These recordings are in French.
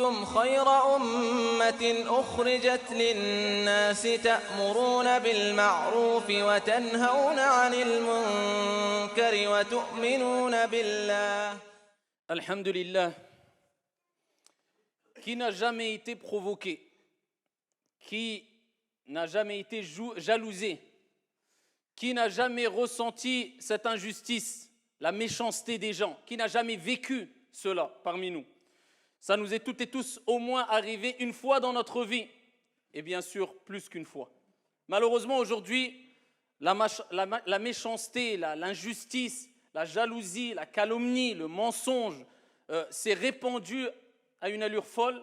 كنتم خير أمة أخرجت للناس تأمرون بالمعروف وتنهون عن المنكر وتؤمنون بالله. Alhamdulillah, qui n'a jamais été provoqué, qui n'a jamais été jalousé, qui n'a jamais ressenti cette injustice, la méchanceté des gens, qui n'a jamais vécu cela parmi nous. Ça nous est toutes et tous au moins arrivé une fois dans notre vie, et bien sûr plus qu'une fois. Malheureusement aujourd'hui, la méchanceté, l'injustice, la jalousie, la calomnie, le mensonge s'est répandu à une allure folle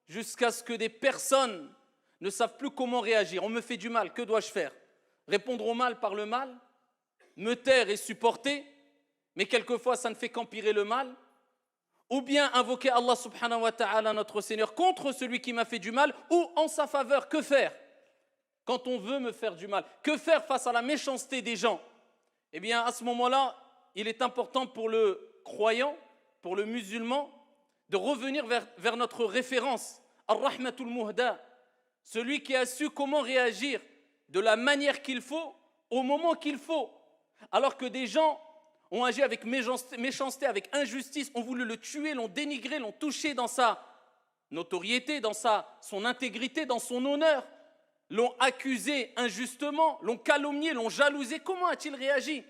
jusqu'à ce que des personnes ne savent plus comment réagir. On me fait du mal, que dois-je faire? Répondre au mal par le mal? Me taire et supporter? Mais quelquefois ça ne fait qu'empirer le mal? Ou bien invoquer Allah subhanahu wa ta'ala, notre Seigneur, contre celui qui m'a fait du mal, ou en sa faveur? Que faire quand on veut me faire du mal? Que faire face à la méchanceté des gens? Eh bien à ce moment-là, il est important pour le croyant, pour le musulman, de revenir vers notre référence, Ar-Rahmatul Muhda, celui qui a su comment réagir de la manière qu'il faut, au moment qu'il faut. Alors que des gens ont agi avec méchanceté, avec injustice, ont voulu le tuer, l'ont dénigré, l'ont touché dans sa notoriété, dans son intégrité, dans son honneur, l'ont accusé injustement, l'ont calomnié, l'ont jalousé. Comment a-t-il réagi?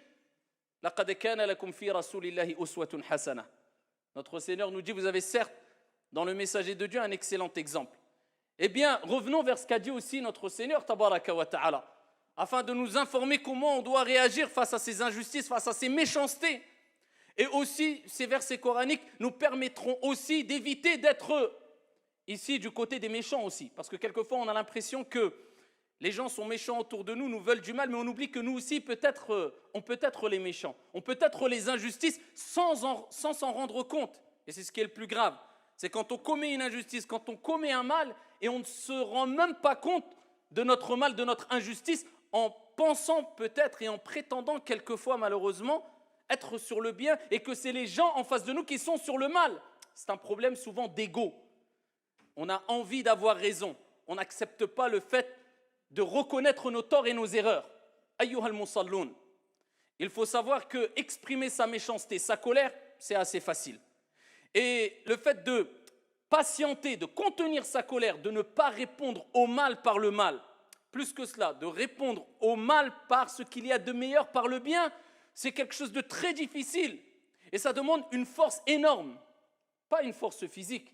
لَقَدْ كَانَ لَكُمْ فِي رَسُولِ اللَّهِ أُسْوَةٌ حَسَنَةٌ. Notre Seigneur nous dit, vous avez certes dans le messager de Dieu un excellent exemple. Eh bien, revenons vers ce qu'a dit aussi notre Seigneur, tabaraka wa ta'ala, afin de nous informer comment on doit réagir face à ces injustices, face à ces méchancetés. Et aussi, ces versets coraniques nous permettront aussi d'éviter d'être ici du côté des méchants aussi. Parce que quelquefois, on a l'impression que les gens sont méchants autour de nous, nous veulent du mal, mais on oublie que nous aussi, on peut être les méchants. On peut être les injustices sans s'en rendre compte. Et c'est ce qui est le plus grave. C'est quand on commet une injustice, quand on commet un mal, et on ne se rend même pas compte de notre mal, de notre injustice, en pensant peut-être et en prétendant quelquefois malheureusement être sur le bien, et que c'est les gens en face de nous qui sont sur le mal. C'est un problème souvent d'ego. On a envie d'avoir raison. On n'accepte pas le fait de reconnaître nos torts et nos erreurs. Ayyuhal musalloun. Il faut savoir que exprimer sa méchanceté, sa colère, c'est assez facile. Et le fait de patienter, de contenir sa colère, de ne pas répondre au mal par le mal, plus que cela, de répondre au mal par ce qu'il y a de meilleur, par le bien, c'est quelque chose de très difficile. Et ça demande une force énorme. Pas une force physique,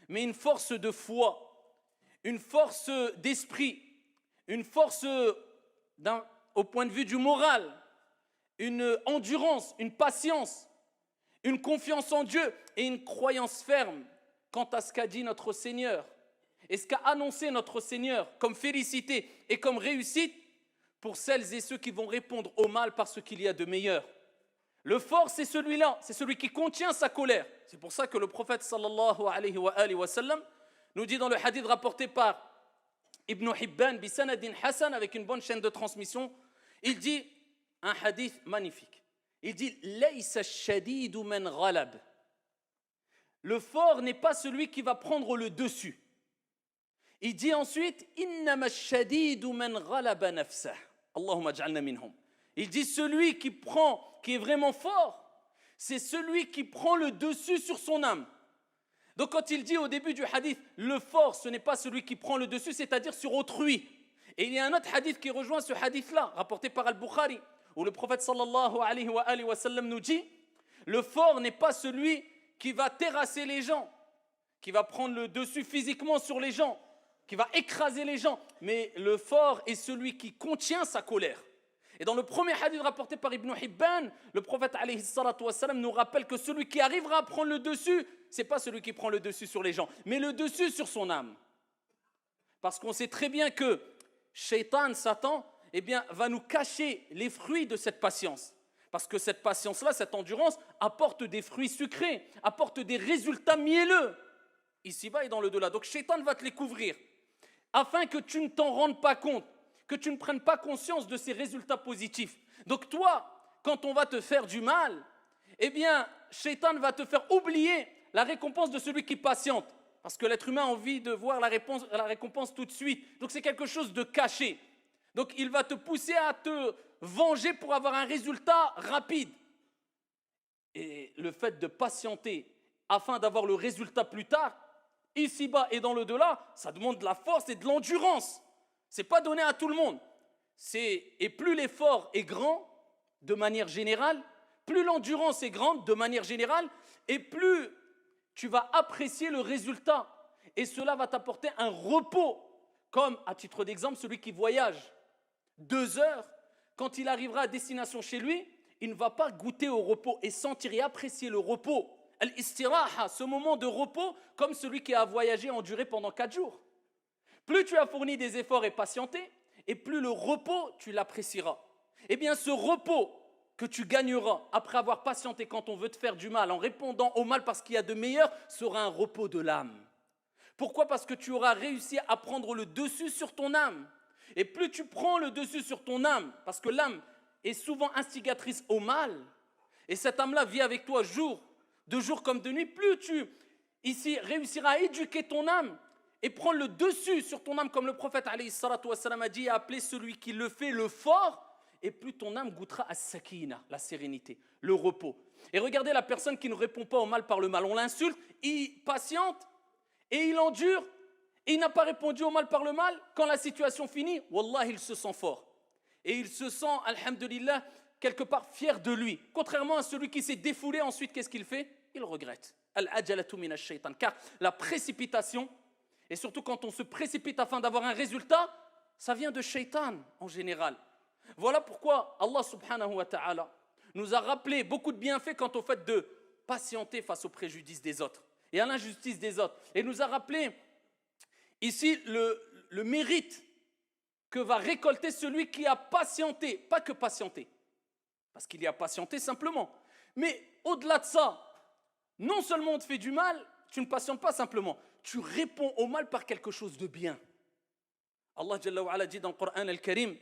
mais une force de foi, une force d'esprit, une force au point de vue du moral, une endurance, une patience, une confiance en Dieu et une croyance ferme quant à ce qu'a dit notre Seigneur et ce qu'a annoncé notre Seigneur comme félicité et comme réussite pour celles et ceux qui vont répondre au mal par ce qu'il y a de meilleur. Le fort, c'est celui-là, c'est celui qui contient sa colère. C'est pour ça que le prophète sallallahu alayhi wa sallam nous dit dans le hadith rapporté par Ibn Hibban bisanadin Hassan, avec une bonne chaîne de transmission, il dit un hadith magnifique. Il dit Laysa ash-shadidu man ghalab. Le fort n'est pas celui qui va prendre le dessus. Il dit ensuite Innama ash-shadidu man ghalaba nafsah. Allahumma ij'alna minhum. Il dit celui qui est vraiment fort, c'est celui qui prend le dessus sur son âme. Donc quand il dit au début du hadith, le fort, ce n'est pas celui qui prend le dessus, c'est-à-dire sur autrui. Et il y a un autre hadith qui rejoint ce hadith-là, rapporté par Al-Bukhari, où le prophète sallallahu alayhi wa sallam nous dit, le fort n'est pas celui qui va terrasser les gens, qui va prendre le dessus physiquement sur les gens, qui va écraser les gens, mais le fort est celui qui contient sa colère. Et dans le premier hadith rapporté par Ibn Hibban, le prophète alayhi salatu wa sallam nous rappelle que celui qui arrivera à prendre le dessus, c'est pas celui qui prend le dessus sur les gens, mais le dessus sur son âme. Parce qu'on sait très bien que Shaitan, Satan, eh bien, va nous cacher les fruits de cette patience. Parce que cette patience-là, cette endurance, apporte des fruits sucrés, apporte des résultats mielleux, ici-bas et dans le delà. Donc Shaitan va te les couvrir, afin que tu ne t'en rendes pas compte, que tu ne prennes pas conscience de ces résultats positifs. Donc toi, quand on va te faire du mal, eh bien, Shaitan va te faire oublier la récompense de celui qui patiente. Parce que l'être humain a envie de voir la récompense tout de suite. Donc c'est quelque chose de caché. Donc il va te pousser à te venger pour avoir un résultat rapide. Et le fait de patienter afin d'avoir le résultat plus tard, ici-bas et dans l'au-delà, ça demande de la force et de l'endurance. Ce n'est pas donné à tout le monde. Et plus l'effort est grand, de manière générale, plus l'endurance est grande, de manière générale, et plus tu vas apprécier le résultat. Et cela va t'apporter un repos. Comme, à titre d'exemple, celui qui voyage 2 heures, quand il arrivera à destination chez lui, il ne va pas goûter au repos et sentir et apprécier le repos. Al-istiraha, ce moment de repos, comme celui qui a voyagé et enduré pendant 4 jours. Plus tu as fourni des efforts et patienté, et plus le repos, tu l'apprécieras. Eh bien, ce repos que tu gagneras après avoir patienté quand on veut te faire du mal, en répondant au mal parce qu'il y a de meilleur, sera un repos de l'âme. Pourquoi ? Parce que tu auras réussi à prendre le dessus sur ton âme. Et plus tu prends le dessus sur ton âme, parce que l'âme est souvent instigatrice au mal, et cette âme-là vit avec toi de jour comme de nuit, plus tu ici réussiras à éduquer ton âme et prendre le dessus sur ton âme, comme le prophète alayhi salatu wassalam a dit, a appelé celui qui le fait le fort, et plus ton âme goûtera à sakina, la sérénité, le repos. Et regardez la personne qui ne répond pas au mal par le mal. On l'insulte, il patiente et il endure et il n'a pas répondu au mal par le mal. Quand la situation finit, wallah, il se sent fort. Et il se sent, alhamdulillah, quelque part fier de lui. Contrairement à celui qui s'est défoulé, ensuite, qu'est-ce qu'il fait ? Il regrette. Al-ajalatu min ash-shaytan. Car la précipitation, et surtout quand on se précipite afin d'avoir un résultat, ça vient de shaytan en général. Voilà pourquoi Allah subhanahu wa ta'ala nous a rappelé beaucoup de bienfaits quant au fait de patienter face aux préjudices des autres et à l'injustice des autres. Et nous a rappelé ici le mérite que va récolter celui qui a patienté, pas que patienté, parce qu'il y a patienté simplement, mais au-delà de ça, non seulement on te fait du mal, tu ne patientes pas simplement, tu réponds au mal par quelque chose de bien. Allah Jalla wa Ala dit dans le Coran al-Karim,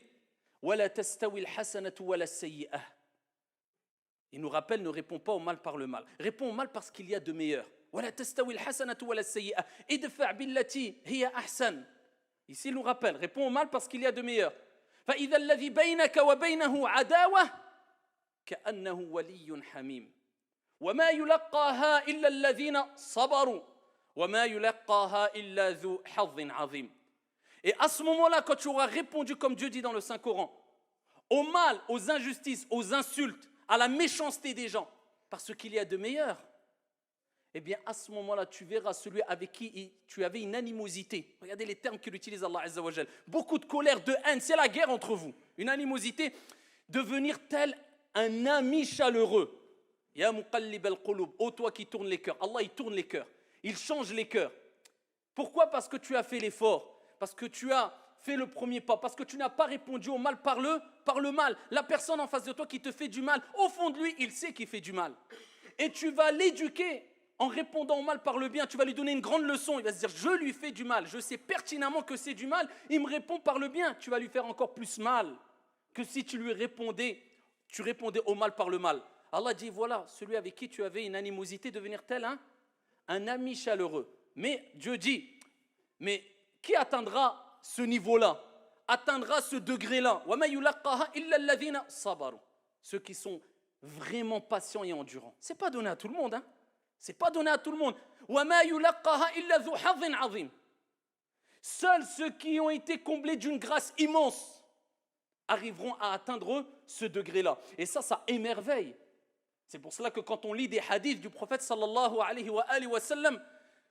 وَلَا تَسْتَوِي الْحَسَنَةُ وَلَا السَّيِّئَةُ. Il nous rappelle, ne réponds pas au mal par le mal. Réponds au mal parce qu'il y a de meilleur. وَلَا تَسْتَوِي الْحَسَنَةُ وَلَا السَّيِّئَةُ. إِدْفَعْ بِالَّتِي هِيَ أَحْسَنُ. Ici, il nous rappelle, réponds au mal parce qu'il y a de meilleur. فَإِذَا الَّذِي بَيْنَكَ وَبَيْنَهُ عَدَاوَةٌ كَأَنَّهُ وَلِيٌّ حَمِيمٌ. وَمَا يُلَقَّاهَا إِلَّا الَّذِينَ صَبَرُوا وَمَا يُلَقَّاهَا إِلَّا ذُو حَظٍّ عَظِيمٍ. Et à ce moment-là, quand tu auras répondu, comme Dieu dit dans le Saint-Coran, au mal, aux injustices, aux insultes, à la méchanceté des gens, parce qu'il y a de meilleurs, eh bien à ce moment-là, tu verras celui avec qui tu avais une animosité. Regardez les termes qu'il utilise Allah Azza wa Jal. Beaucoup de colère, de haine, c'est la guerre entre vous. Une animosité, devenir tel un ami chaleureux. Ya muqallib al-qulub, ô toi qui tourne les cœurs. Allah, il tourne les cœurs. Il change les cœurs. Pourquoi ? Parce que tu as fait l'effort. Parce que tu as fait le premier pas, parce que tu n'as pas répondu au mal par le mal. La personne en face de toi qui te fait du mal, au fond de lui, il sait qu'il fait du mal. Et tu vas l'éduquer en répondant au mal par le bien. Tu vas lui donner une grande leçon. Il va se dire, je lui fais du mal. Je sais pertinemment que c'est du mal. Il me répond par le bien. Tu vas lui faire encore plus mal que si tu répondais au mal par le mal. Allah dit, voilà, celui avec qui tu avais une animosité, devenir tel un ami chaleureux. Mais Dieu dit, mais qui atteindra ce niveau-là, atteindra ce degré-là? Ceux qui sont vraiment patients et endurants. Ce n'est pas donné à tout le monde. Hein? Ce n'est pas donné à tout le monde. Seuls ceux qui ont été comblés d'une grâce immense arriveront à atteindre ce degré-là. Et ça émerveille. C'est pour cela que quand on lit des hadiths du prophète sallallahu alayhi wa sallam,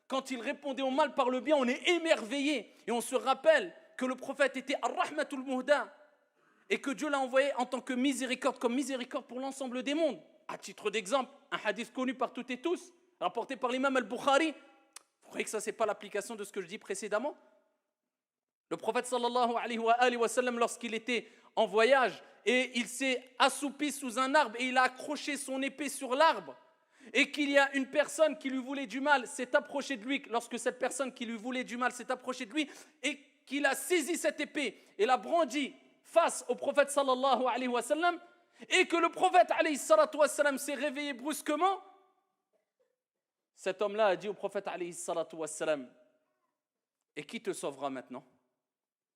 quand il répondait au mal par le bien, on est émerveillé. Et on se rappelle que le prophète était ar-rahmatul muhda et que Dieu l'a envoyé en tant que miséricorde, comme miséricorde pour l'ensemble des mondes. À titre d'exemple, un hadith connu par toutes et tous, rapporté par l'imam al-Bukhari. Vous croyez que ça, ce n'est pas l'application de ce que je dis précédemment ? Le prophète sallallahu alayhi wa sallam, lorsqu'il était en voyage et il s'est assoupi sous un arbre et il a accroché son épée sur l'arbre, et qu'il y a une personne qui lui voulait du mal, s'est approchée de lui, lorsque cette personne qui lui voulait du mal s'est approchée de lui, et qu'il a saisi cette épée et l'a brandie face au prophète sallallahu alayhi wa sallam, et que le prophète alayhi salatu wa sallam s'est réveillé brusquement, cet homme-là a dit au prophète alayhi salatu wassalam, et qui te sauvera maintenant?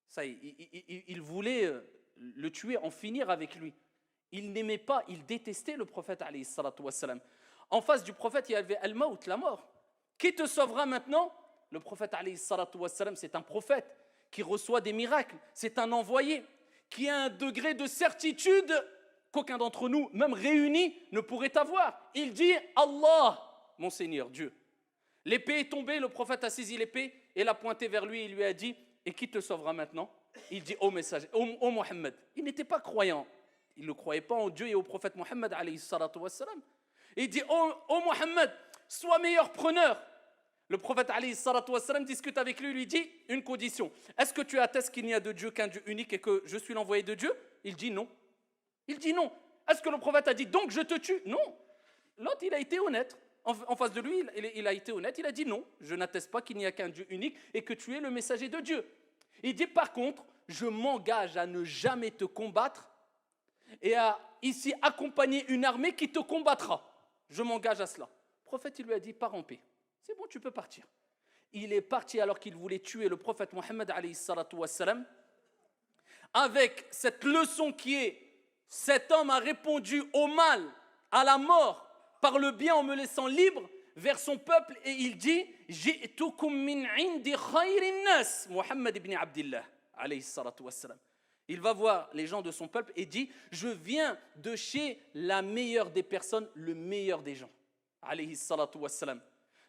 Ça, il voulait le tuer, en finir avec lui. Il n'aimait pas, il détestait le prophète alayhi salatu wassalam. En face du prophète, il y avait al-maut, la mort. Qui te sauvera maintenant? Le prophète alayhi salatu wassalam, c'est un prophète qui reçoit des miracles, c'est un envoyé qui a un degré de certitude qu'aucun d'entre nous, même réunis, ne pourrait avoir. Il dit Allah, mon Seigneur, Dieu. L'épée est tombée, le prophète a saisi l'épée et l'a pointée vers lui et lui a dit, et qui te sauvera maintenant? Il dit, ô messager, ô Mohammed. Il n'était pas croyant, il ne croyait pas en Dieu et au prophète Mohammed alayhi salatu wassalam. Il dit, ô Mohammed, sois meilleur preneur. Le prophète alayhi salatu wassalam discute avec lui, lui dit une condition. Est-ce que tu attestes qu'il n'y a de Dieu qu'un Dieu unique et que je suis l'envoyé de Dieu? Il dit non. Il dit non. Est-ce que le prophète a dit donc je te tue? Non. L'autre, il a été honnête. En face de lui, il a été honnête. Il a dit non, je n'atteste pas qu'il n'y a qu'un Dieu unique et que tu es le messager de Dieu. Il dit par contre, je m'engage à ne jamais te combattre et à ici accompagner une armée qui te combattra. Je m'engage à cela. Le prophète, il lui a dit pars en paix. C'est bon, tu peux partir. Il est parti alors qu'il voulait tuer le prophète Mohammed alayhi salatu wassalam, avec cette leçon qui est cet homme a répondu au mal, à la mort, par le bien en me laissant libre vers son peuple et il dit Ji'tukum min indi khayrin nas, Mohammed ibn Abdillah alayhi salatu wassalam. Il va voir les gens de son peuple et dit je viens de chez la meilleure des personnes, le meilleur des gens alayhi salatu wassalam.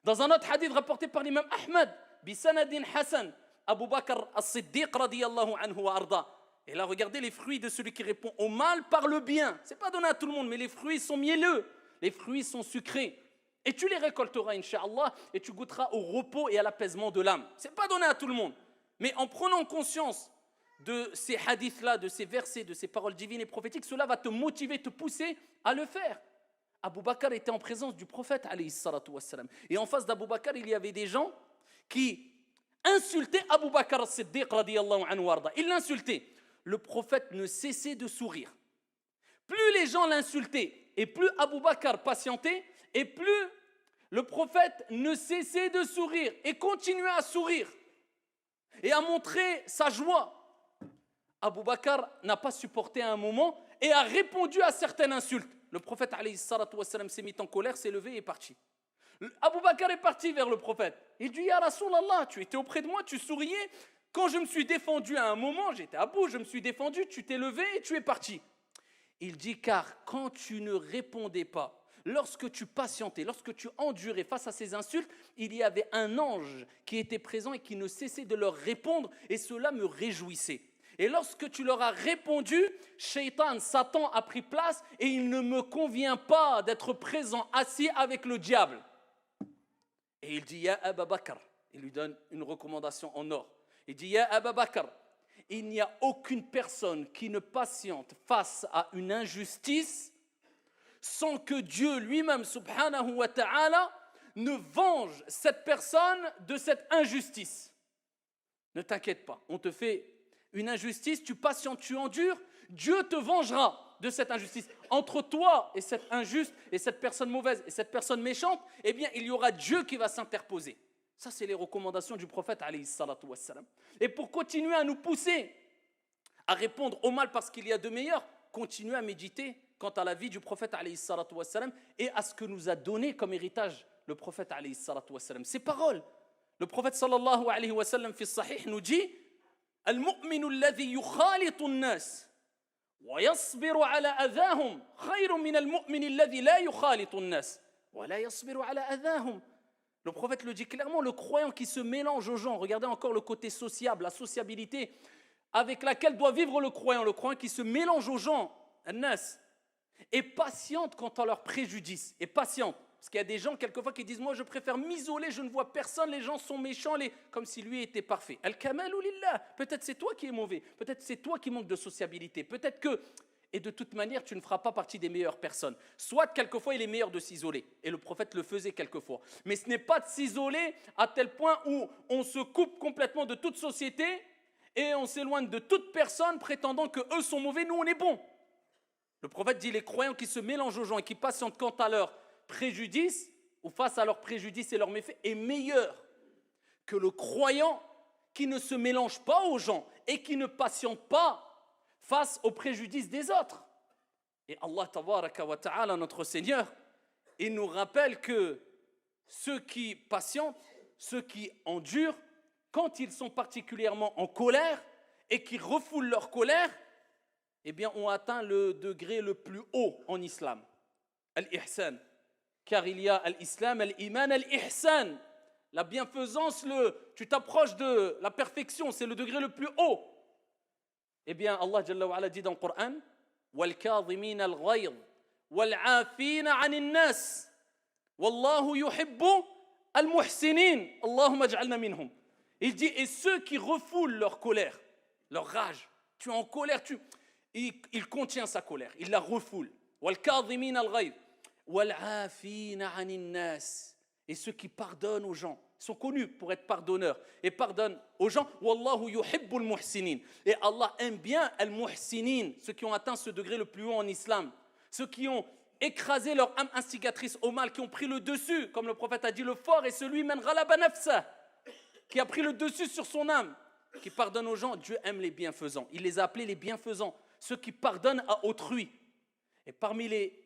Dans un autre hadith rapporté par l'imam Ahmad, bisanadin Hassan, Abu Bakr as-Siddiq radiyallahu anhu wa arda. Et là, regardez les fruits de celui qui répond au mal par le bien. Ce n'est pas donné à tout le monde, mais les fruits sont mielleux, les fruits sont sucrés. Et tu les récolteras, incha'Allah, et tu goûteras au repos et à l'apaisement de l'âme. Ce n'est pas donné à tout le monde. Mais en prenant conscience de ces hadiths-là, de ces versets, de ces paroles divines et prophétiques, cela va te motiver, te pousser à le faire. Abu Bakr était en présence du prophète alayhi salatu wassalam. Et en face d'Abu Bakr, il y avait des gens qui insultaient Abu Bakr as-Siddiq radiyallahu anhu warda. Ils l'insultaient. Le prophète ne cessait de sourire. Plus les gens l'insultaient et plus Abu Bakr patientait et plus le prophète ne cessait de sourire et continuait à sourire et à montrer sa joie. Abu Bakr n'a pas supporté à un moment et a répondu à certaines insultes. Le prophète alayhi salatu wassalam s'est mis en colère, s'est levé et est parti. Abu Bakr est parti vers le prophète. Il dit Ya Rasulallah, tu étais auprès de moi, tu souriais. Quand je me suis défendu à un moment, j'étais à bout, je me suis défendu, tu t'es levé et tu es parti. Il dit car quand tu ne répondais pas, lorsque tu patientais, lorsque tu endurais face à ces insultes, il y avait un ange qui était présent et qui ne cessait de leur répondre et cela me réjouissait. Et lorsque tu leur as répondu, Shaitan, Satan a pris place et il ne me convient pas d'être présent assis avec le diable. Et il dit Ya Aba Bakr, il lui donne une recommandation en or. Il dit Ya Aba Bakr, il n'y a aucune personne qui ne patiente face à une injustice sans que Dieu lui-même, subhanahu wa ta'ala, ne venge cette personne de cette injustice. Ne t'inquiète pas, on te fait une injustice, tu patientes, tu endures, Dieu te vengera de cette injustice. Entre toi et cette injuste, et cette personne mauvaise, et cette personne méchante, eh bien, il y aura Dieu qui va s'interposer. Ça, c'est les recommandations du prophète, alayhi salatu wassalam. Et pour continuer à nous pousser à répondre au mal parce qu'il y a de meilleurs, continuez à méditer quant à la vie du prophète, alayhi salatu wassalam, et à ce que nous a donné comme héritage le prophète, alayhi salatu wassalam. Ces paroles, le prophète, sallallahu alayhi wa sallam, fi sahih, nous dit المؤمن الذي يخالط الناس ويصبر على أذاهم خير من المؤمن الذي لا يخالط الناس ولا يصبر على أذاهم. Le prophète le dit clairement, le croyant qui se mélange aux gens, regardez encore le côté sociable, la sociabilité avec laquelle doit vivre le croyant qui se mélange aux gens, الناس, est patiente quant à leurs préjudices, est patiente. Parce qu'il y a des gens, quelquefois, qui disent « Moi, je préfère m'isoler, je ne vois personne, les gens sont méchants, comme si lui était parfait. » Al-kamalu lillah. Peut-être c'est toi qui es mauvais, peut-être c'est toi qui manques de sociabilité, peut-être que... Et de toute manière, tu ne feras pas partie des meilleures personnes. Soit, quelquefois, il est meilleur de s'isoler. Et le prophète le faisait quelquefois. Mais ce n'est pas de s'isoler à tel point où on se coupe complètement de toute société et on s'éloigne de toute personne prétendant qu'eux sont mauvais, nous on est bons. Le prophète dit « Les croyants qui se mélangent aux gens et qui patientent quant à leur préjudice, ou face à leurs préjudices et leurs méfaits est meilleur que le croyant qui ne se mélange pas aux gens et qui ne patiente pas face aux préjudices des autres. Et Allah tabaraka wa ta'ala, notre Seigneur, il nous rappelle que ceux qui patientent, ceux qui endurent, quand ils sont particulièrement en colère et qui refoulent leur colère, eh bien, ont atteint le degré le plus haut en islam, al-ihsan. Car il y a al-islam, al-iman, al-ihsan. La bienfaisance, tu t'approches de la perfection, c'est le degré le plus haut. Eh bien, Allah Jalla wa Ala dit dans le Coran, وَالْكَاظِمِينَ الْغَيْظِ وَالْعَافِينَ عَنِ النَّاسِ وَاللَّهُ يُحِبُّ الْمُحْسِنِينَ اللهم اجعلنا منهم. Il dit, et ceux qui refoulent leur colère, leur rage, tu es en colère, il contient sa colère, il la refoule. وَالْكَاظِمِينَ الْغَيْظِ وَالْعَافِينَ عَنِ النَّاسِ. Et ceux qui pardonnent aux gens, sont connus pour être pardonneurs et pardonnent aux gens. Wallahu yuhibbul muhsinin. Et Allah aime bien al-muhsinin, ceux qui ont atteint ce degré le plus haut en islam, ceux qui ont écrasé leur âme instigatrice au mal, qui ont pris le dessus, comme le prophète a dit, le fort est celui man ghalaba nafsa, qui a pris le dessus sur son âme, qui pardonne aux gens. Dieu aime les bienfaisants. Il les a appelés les bienfaisants, ceux qui pardonnent à autrui. Et parmi les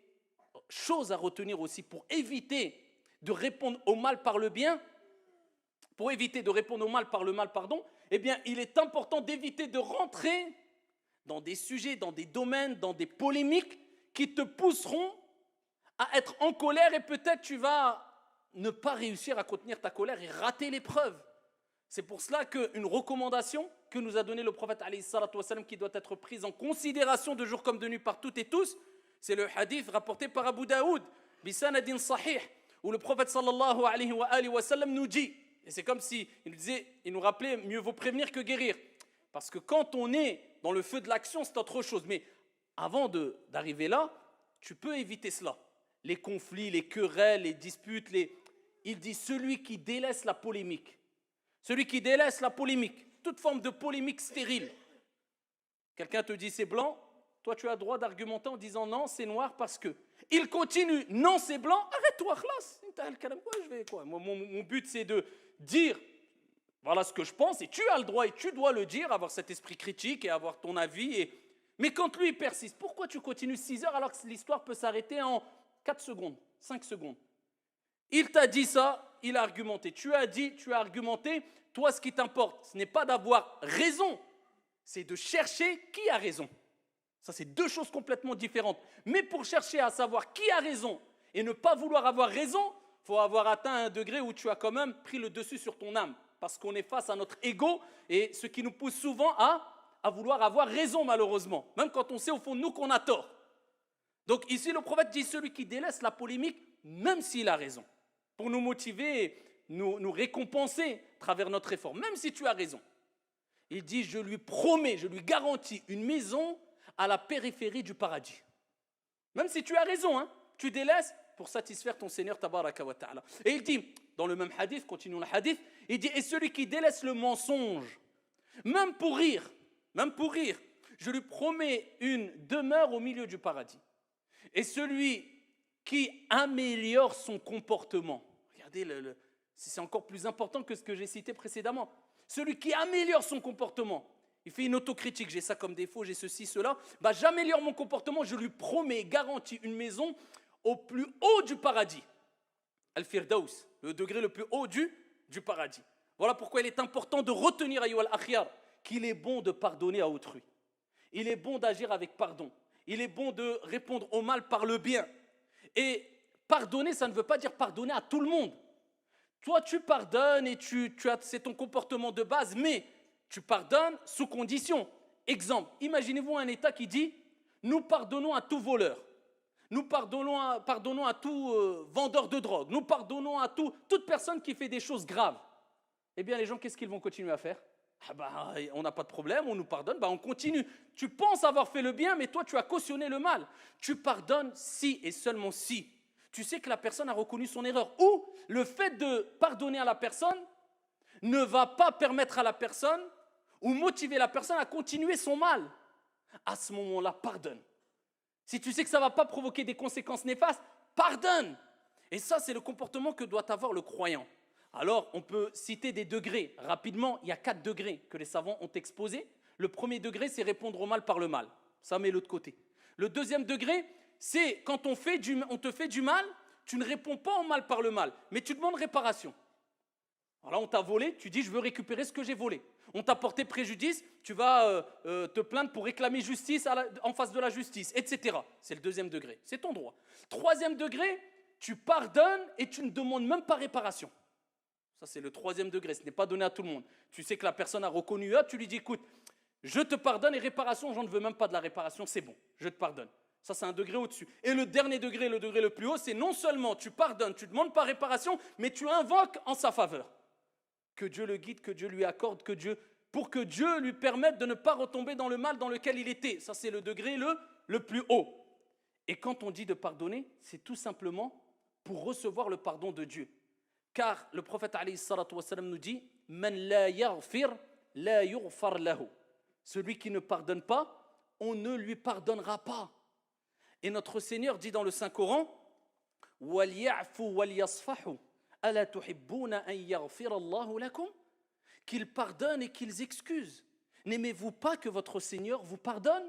choses à retenir aussi pour éviter de répondre au mal par le bien, pour éviter de répondre au mal par le mal, eh bien, il est important d'éviter de rentrer dans des sujets, dans des domaines, dans des polémiques qui te pousseront à être en colère et peut-être tu vas ne pas réussir à contenir ta colère et rater l'épreuve. C'est pour cela qu'une recommandation que nous a donnée le prophète alayhi salatu wassalam, qui doit être prise en considération de jour comme de nuit par toutes et tous, c'est le hadith rapporté par Abu Daoud, bisanadin sahih, où le prophète sallallahu alayhi wa sallam nous dit, et c'est comme si il nous rappelait, mieux vaut prévenir que guérir. Parce que quand on est dans le feu de l'action, c'est autre chose. Mais avant d'arriver là, tu peux éviter cela. Les conflits, les querelles, les disputes, il dit celui qui délaisse la polémique. Celui qui délaisse la polémique, toute forme de polémique stérile. Quelqu'un te dit c'est blanc, toi tu as le droit d'argumenter en disant non, c'est noir parce que. Il continue, non c'est blanc, arrête-toi, khlas. Mon but c'est de dire voilà ce que je pense et tu as le droit et tu dois le dire, avoir cet esprit critique et avoir ton avis. Mais quand lui il persiste, pourquoi tu continues 6 heures alors que l'histoire peut s'arrêter en 4 secondes, 5 secondes? Il t'a dit ça, il a argumenté. Tu as dit, tu as argumenté. Toi, ce qui t'importe, ce n'est pas d'avoir raison, c'est de chercher qui a raison. Ça, c'est deux choses complètement différentes. Mais pour chercher à savoir qui a raison et ne pas vouloir avoir raison, il faut avoir atteint un degré où tu as quand même pris le dessus sur ton âme. Parce qu'on est face à notre ego et ce qui nous pousse souvent à vouloir avoir raison, malheureusement. Même quand on sait au fond de nous qu'on a tort. Donc ici, le prophète dit celui qui délaisse la polémique, même s'il a raison, pour nous motiver, nous récompenser à travers notre effort, même si tu as raison. Il dit, je lui promets, je lui garantis une maison à la périphérie du paradis. Même si tu as raison, hein, tu délaisses pour satisfaire ton Seigneur tabaraka wa ta'ala. Et il dit, dans le même hadith, continuons le hadith, il dit, et celui qui délaisse le mensonge, même pour rire, je lui promets une demeure au milieu du paradis. Et celui qui améliore son comportement, regardez, c'est encore plus important que ce que j'ai cité précédemment. Celui qui améliore son comportement, il fait une autocritique, j'ai ça comme défaut, j'ai ceci, cela, j'améliore mon comportement, je lui promets, garantis une maison au plus haut du paradis. Al-Firdaus, le degré le plus haut du paradis. Voilà pourquoi il est important de retenir, ayyuha al-akhyar, qu'il est bon de pardonner à autrui. Il est bon d'agir avec pardon. Il est bon de répondre au mal par le bien. Et pardonner, ça ne veut pas dire pardonner à tout le monde. Toi, tu pardonnes et c'est ton comportement de base, mais tu pardonnes sous condition. Exemple, imaginez-vous un État qui dit « Nous pardonnons à tout voleur, nous pardonnons à tout vendeur de drogue, nous pardonnons à toute personne qui fait des choses graves. » Eh bien, les gens, qu'est-ce qu'ils vont continuer à faire? On n'a pas de problème, on nous pardonne, on continue. Tu penses avoir fait le bien, mais toi, tu as cautionné le mal. Tu pardonnes si et seulement si tu sais que la personne a reconnu son erreur. Ou le fait de pardonner à la personne ne va pas permettre à la personne ou motiver la personne à continuer son mal. À ce moment-là, pardonne. Si tu sais que ça ne va pas provoquer des conséquences néfastes, pardonne. Et ça, c'est le comportement que doit avoir le croyant. Alors, on peut citer des degrés. Rapidement, il y a 4 degrés que les savants ont exposés. Le premier degré, c'est répondre au mal par le mal. Ça met l'autre côté. Le deuxième degré, c'est quand on te fait du mal, tu ne réponds pas au mal par le mal, mais tu demandes réparation. Alors là, on t'a volé, tu dis je veux récupérer ce que j'ai volé. On t'a porté préjudice, tu vas te plaindre pour réclamer justice en face de la justice, etc. C'est le deuxième degré, c'est ton droit. Troisième degré, tu pardonnes et tu ne demandes même pas réparation. Ça, c'est le troisième degré, ce n'est pas donné à tout le monde. Tu sais que la personne a reconnu, tu lui dis écoute, je te pardonne et réparation, j'en ne veux même pas de la réparation, c'est bon, je te pardonne. Ça, c'est un degré au-dessus. Et le dernier degré, le degré le plus haut, c'est non seulement tu pardonnes, tu ne demandes pas réparation, mais tu invoques en sa faveur. Que Dieu le guide, que Dieu lui accorde, pour que Dieu lui permette de ne pas retomber dans le mal dans lequel il était. Ça, c'est le degré le plus haut. Et quand on dit de pardonner, c'est tout simplement pour recevoir le pardon de Dieu. Car le prophète alayhi salatu wassalam nous dit « Man la yaghfir, la yughfar lahu » Celui qui ne pardonne pas, on ne lui pardonnera pas. Et notre Seigneur dit dans le Saint-Coran « Wal-ya'fu wal-yasfahu » qu'ils pardonnent et qu'ils excusent. N'aimez-vous pas que votre Seigneur vous pardonne?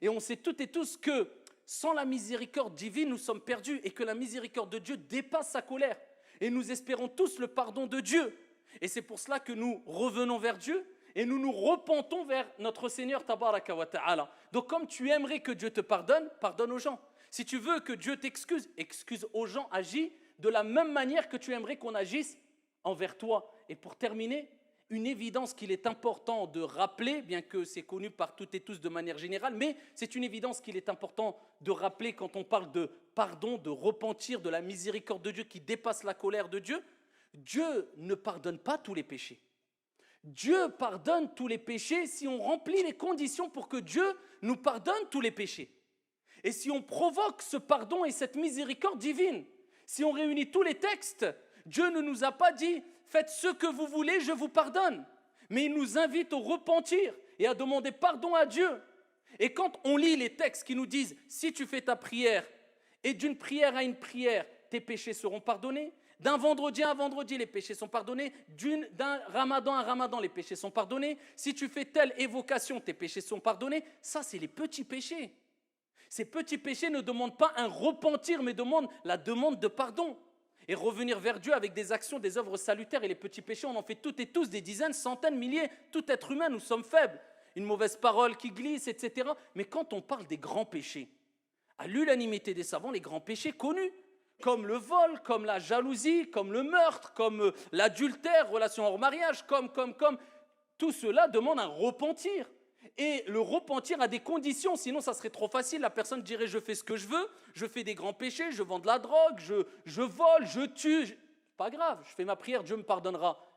Et on sait toutes et tous que sans la miséricorde divine, nous sommes perdus et que la miséricorde de Dieu dépasse sa colère. Et nous espérons tous le pardon de Dieu. Et c'est pour cela que nous revenons vers Dieu et nous nous repentons vers notre Seigneur Tabaraka wa Ta'ala. Donc comme tu aimerais que Dieu te pardonne, pardonne aux gens. Si tu veux que Dieu t'excuse, excuse aux gens, agis de la même manière que tu aimerais qu'on agisse envers toi. Et pour terminer, une évidence qu'il est important de rappeler, bien que c'est connu par toutes et tous de manière générale, mais c'est une évidence qu'il est important de rappeler quand on parle de pardon, de repentir, de la miséricorde de Dieu qui dépasse la colère de Dieu. Dieu ne pardonne pas tous les péchés. Dieu pardonne tous les péchés si on remplit les conditions pour que Dieu nous pardonne tous les péchés. Et si on provoque ce pardon et cette miséricorde divine, si on réunit tous les textes, Dieu ne nous a pas dit « faites ce que vous voulez, je vous pardonne ». Mais il nous invite au repentir et à demander pardon à Dieu. Et quand on lit les textes qui nous disent « si tu fais ta prière et d'une prière à une prière, tes péchés seront pardonnés », d'un vendredi à un vendredi, les péchés sont pardonnés, d'un ramadan à un ramadan, les péchés sont pardonnés, si tu fais telle évocation, tes péchés sont pardonnés, ça c'est les petits péchés. Ces petits péchés ne demandent pas un repentir, mais demandent la demande de pardon. Et revenir vers Dieu avec des actions, des œuvres salutaires. Et les petits péchés, on en fait toutes et tous, des dizaines, centaines, milliers. Tout être humain, nous sommes faibles. Une mauvaise parole qui glisse, etc. Mais quand on parle des grands péchés, à l'unanimité des savants, les grands péchés connus, comme le vol, comme la jalousie, comme le meurtre, comme l'adultère, relation hors mariage, tout cela demande un repentir. Et le repentir a des conditions, sinon ça serait trop facile. La personne dirait je fais ce que je veux, je fais des grands péchés, je vends de la drogue, je vole, je tue. Pas grave, je fais ma prière, Dieu me pardonnera.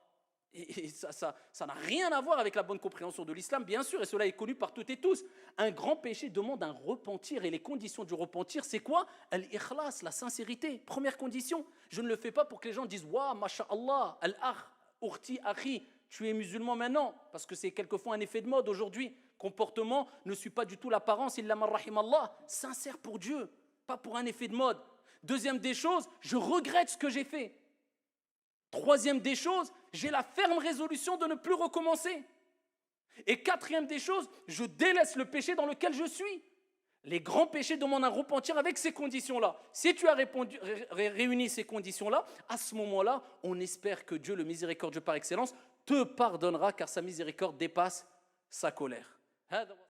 Et ça n'a rien à voir avec la bonne compréhension de l'islam, bien sûr, et cela est connu par toutes et tous. Un grand péché demande un repentir, et les conditions du repentir, c'est quoi? Al-ikhlas, la sincérité. Première condition, je ne le fais pas pour que les gens disent « Wa, masha'Allah, al-akh, urti, akhi ». Tu es musulman maintenant, parce que c'est quelquefois un effet de mode aujourd'hui. Comportement ne suit pas du tout l'apparence, illa man rahimallah. Sincère pour Dieu, pas pour un effet de mode. Deuxième des choses, je regrette ce que j'ai fait. Troisième des choses, j'ai la ferme résolution de ne plus recommencer. Et quatrième des choses, je délaisse le péché dans lequel je suis. Les grands péchés demandent un repentir avec ces conditions-là. Si tu as réuni ces conditions-là, à ce moment-là, on espère que Dieu, le miséricordieux par excellence, te pardonnera car sa miséricorde dépasse sa colère.